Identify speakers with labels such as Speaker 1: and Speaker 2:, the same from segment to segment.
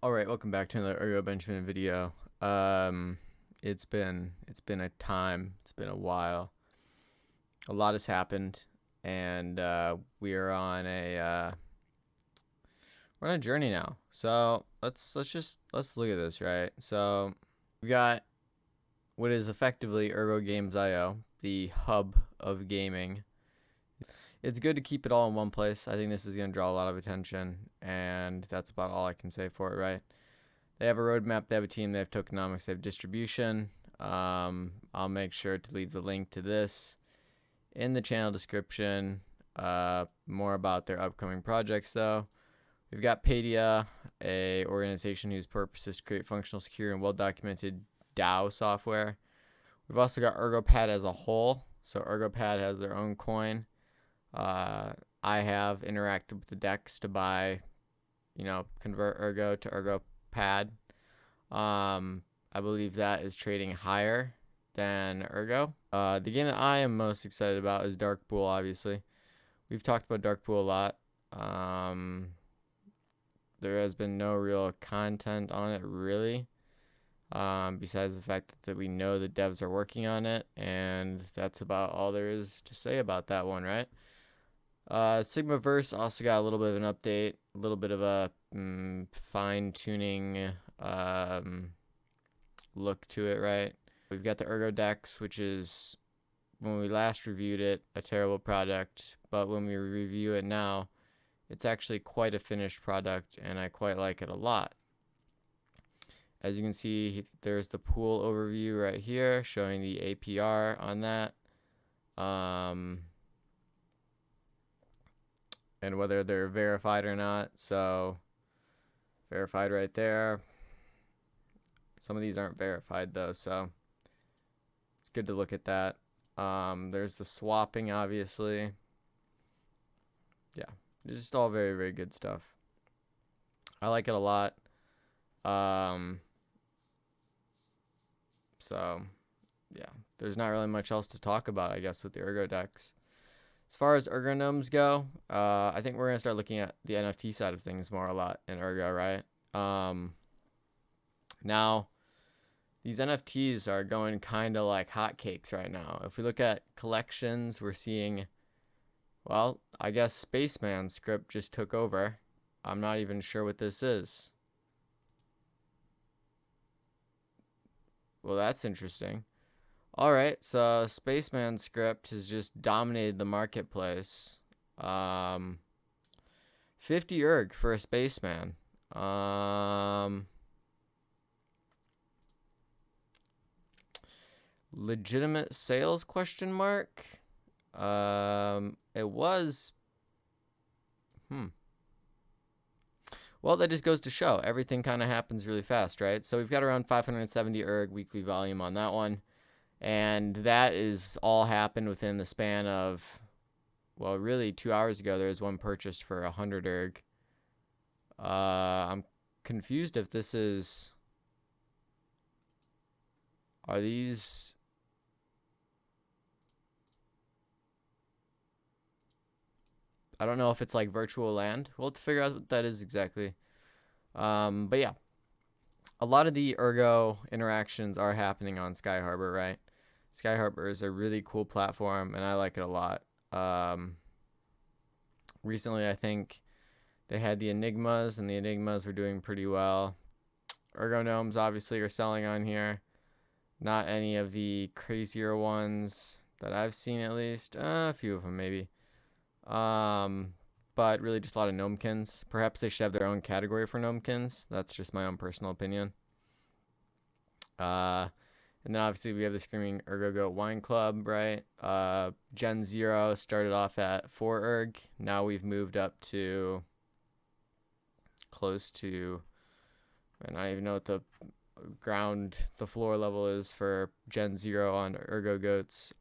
Speaker 1: All right, welcome back to another Ergo Benjamin video. It's been a time. It's been a while. A lot has happened, and we are on a we're on a journey now. So let's look at this, right? So we got what is effectively ErgoGames.io, the hub of gaming. It's good to keep it all in one place. I think this is going to draw a lot of attention, and that's about all I can say for it, right? They have a roadmap, they have a team, they have tokenomics, they have distribution. I'll make sure to leave the link to this in the channel description. More about their upcoming projects, though. We've got Padia, a organization whose purpose is to create functional, secure, and well-documented DAO software. We've also got ErgoPad as a whole. So ErgoPad has their own coin. I have interacted with the DEX to buy, convert Ergo to ErgoPad. I believe that is trading higher than Ergo. The game that I am most excited about is Dark Pool, obviously. We've talked about Dark Pool a lot. There has been no real content on it, really. Besides the fact that we know the devs are working on it, and that's about all there is to say about that one, right? Sigmaverse also got a little bit of an update, a little bit of a fine-tuning look to it, right? We've got the Ergo Dex, which is, when we last reviewed it, a terrible product, but when we review it now, it's actually quite a finished product, and I quite like it a lot. As you can see, there's the pool overview right here, showing the APR on that. And whether they're verified or not. So verified right there. Some of these aren't verified though, so it's good to look at that. There's the swapping, obviously. Yeah, it's just all very, very good stuff. I like it a lot. So yeah, there's not really much else to talk about, I guess, with the Ergo Dex. As far as ErgoGnomes go, I think we're going to start looking at the NFT side of things more a lot in Ergo, right? Now, these NFTs are going kind of like hotcakes right now. If we look at collections, we're seeing, well, I guess Spaceman script just took over. I'm not even sure what this is. Well, that's interesting. All right, so Spaceman script has just dominated the marketplace. 50 ERG for a Spaceman. Legitimate sales question mark? It was. Well, that just goes to show everything kind of happens really fast, right? So we've got around 570 ERG weekly volume on that one. And that is all happened within the span of, well, really 2 hours ago, there was one purchased for 100 ERG. I'm confused if this is, are these, I don't know if it's like virtual land. We'll have to figure out what that is exactly. But yeah, a lot of the Ergo interactions are happening on Skyharbor, right? Skyharbor is a really cool platform, and I like it a lot. Recently, I think they had the Enigmas, and the Enigmas were doing pretty well. Ergo Gnomes obviously are selling on here. Not any of the crazier ones that I've seen, at least. A few of them, maybe. But really just a lot of Gnomekins. Perhaps they should have their own category for Gnomekins. That's just my own personal opinion. And then obviously we have the Screaming ErgoGoat Wine Club, right? Gen 0 started off at 4 ERG. Now we've moved up to close to, and I don't even know what the floor level is for Gen 0 on ErgoGoats.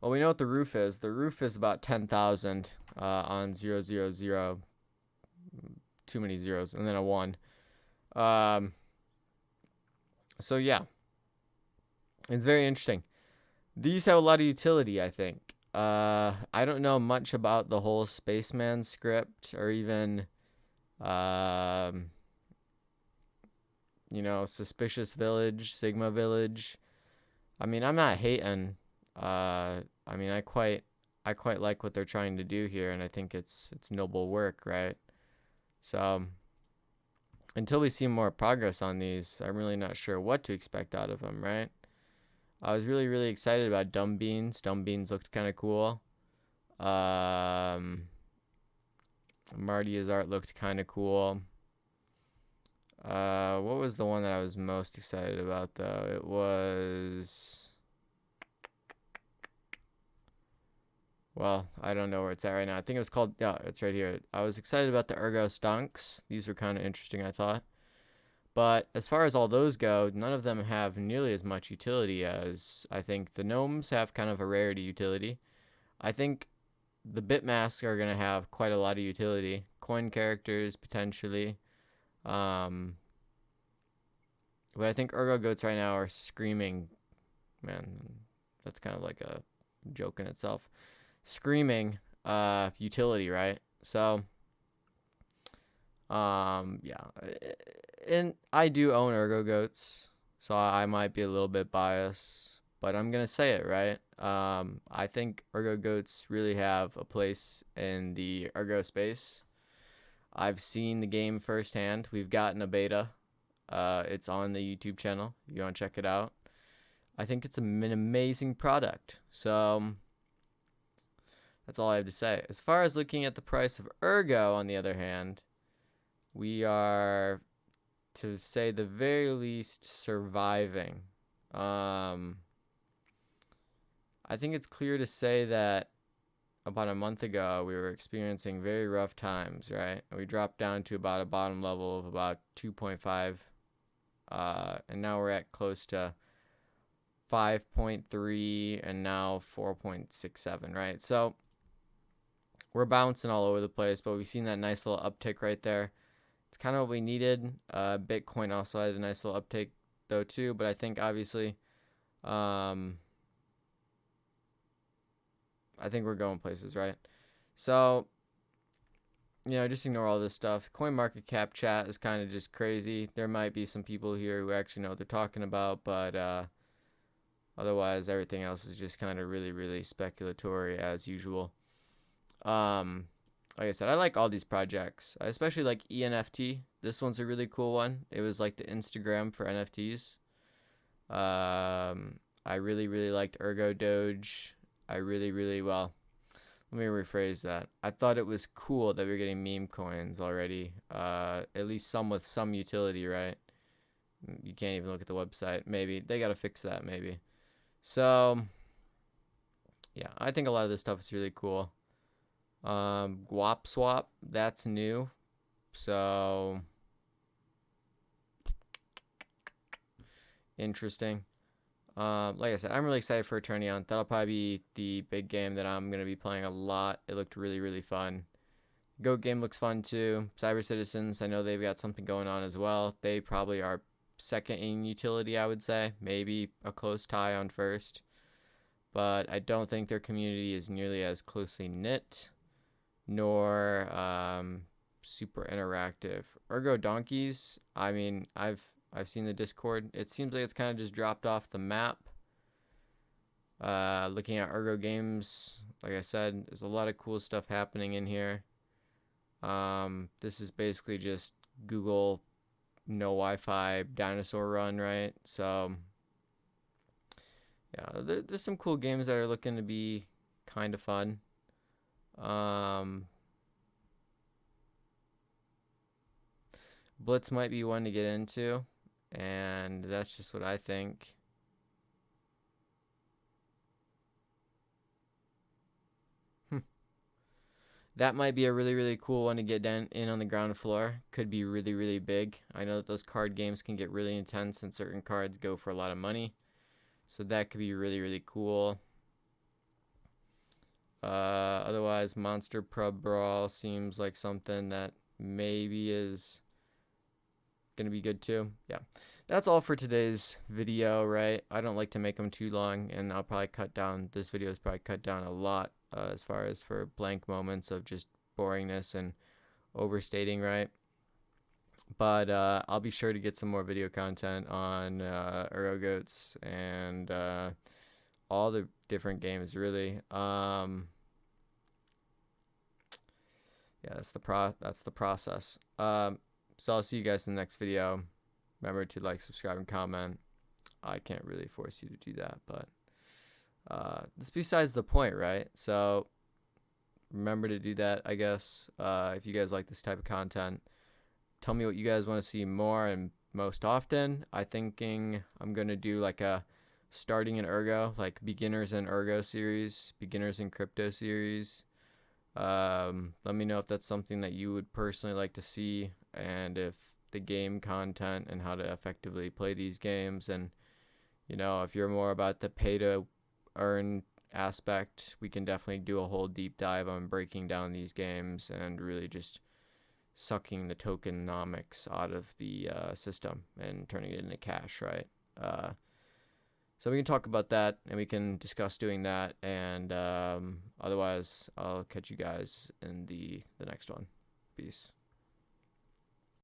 Speaker 1: Well, we know what the roof is. The roof is about 10,000 on 000. Too many zeros, and then a 1. So yeah, it's very interesting. These have a lot of utility, I think. I don't know much about the whole Spaceman script or even Um, Suspicious Village, Sigma Village. I mean, I'm not hating. I mean, I quite like what they're trying to do here, and I think it's noble work, right? So until we see more progress on these, I'm really not sure what to expect out of them, right? I was really, really excited about Dumb Beans. Dumb Beans looked kind of cool. Marty's art looked kind of cool. What was the one that I was most excited about, though? It was... Well, I don't know where it's at right now. I think it was called... Yeah, it's right here. I was excited about the Ergo stonks. These were kind of interesting, I thought. But as far as all those go, none of them have nearly as much utility as I think the gnomes have kind of a rarity utility. I think the bit masks are going to have quite a lot of utility. Coin characters, potentially. But I think ErgoGoats right now are screaming. Man, that's kind of like a joke in itself. Screaming utility, right? So, yeah. And I do own ErgoGoats, so I might be a little bit biased, but I'm going to say it, right? I think ErgoGoats really have a place in the Ergo space. I've seen the game firsthand. We've gotten a beta. It's on the YouTube channel. You want to check it out. I think it's an amazing product. So that's all I have to say. As far as looking at the price of Ergo, on the other hand, we are, to say the very least, surviving. I think it's clear to say that about a month ago, we were experiencing very rough times, right? We dropped down to about a bottom level of about 2.5, and now we're at close to 5.3, and now 4.67, right? So we're bouncing all over the place, but we've seen that nice little uptick right there. It's kind of what we needed. Bitcoin also had a nice little uptick, though, too, but I think, obviously, I think we're going places, right? So, just ignore all this stuff. CoinMarketCap chat is kind of just crazy. There might be some people here who actually know what they're talking about, but otherwise, everything else is just kind of really, really speculatory as usual. Like I said, I like all these projects. I especially like ENFT. This one's a really cool one. It was like the Instagram for NFTs. I really, really liked Ergo Doge. Let me rephrase that. I thought it was cool that we were getting meme coins already. At least some with some utility, right? You can't even look at the website. Maybe they gotta fix that, maybe. So, yeah, I think a lot of this stuff is really cool. Guap Swap, that's new. So, interesting. Like I said, I'm really excited for Eternion. That'll probably be the big game that I'm going to be playing a lot. It looked really, really fun. Goat game looks fun too. Cyber Citizens, I know they've got something going on as well. They probably are second in utility, I would say. Maybe a close tie on first. But I don't think their community is nearly as closely knit, nor super interactive. Ergo Donkeys, I mean, I've seen the Discord. It seems like it's kind of just dropped off the map. Looking at ErgoGames, like I said, there's a lot of cool stuff happening in here. This is basically just Google no Wi-Fi dinosaur run, right? So, yeah, there's some cool games that are looking to be kind of fun. Blitz might be one to get into, and that's just what I think. That might be a really, really cool one to get in on the ground floor. Could be really, really big. I know that those card games can get really intense and certain cards go for a lot of money. So that could be really, really cool. Otherwise, Monster Pub Brawl seems like something that maybe is gonna be good too. Yeah, that's all for today's video, right? I don't like to make them too long, and I'll probably cut down, this video is probably cut down a lot as far as for blank moments of just boringness and overstating, right? But I'll be sure to get some more video content on ErgoGoats and all the different games, really. Yeah, that's the process. So I'll see you guys in the next video. Remember to like, subscribe, and comment. I can't really force you to do that, but that's besides the point, right? So remember to do that, I guess. If you guys like this type of content, tell me what you guys want to see more and most often. I'm thinking I'm gonna do like a starting in Ergo, like beginners in Ergo series, beginners in crypto series. Let me know if that's something that you would personally like to see, and if the game content and how to effectively play these games, and if you're more about the pay to earn aspect, we can definitely do a whole deep dive on breaking down these games and really just sucking the tokenomics out of the system and turning it into cash, right? So we can talk about that, and we can discuss doing that, and otherwise I'll catch you guys in the next one. Peace.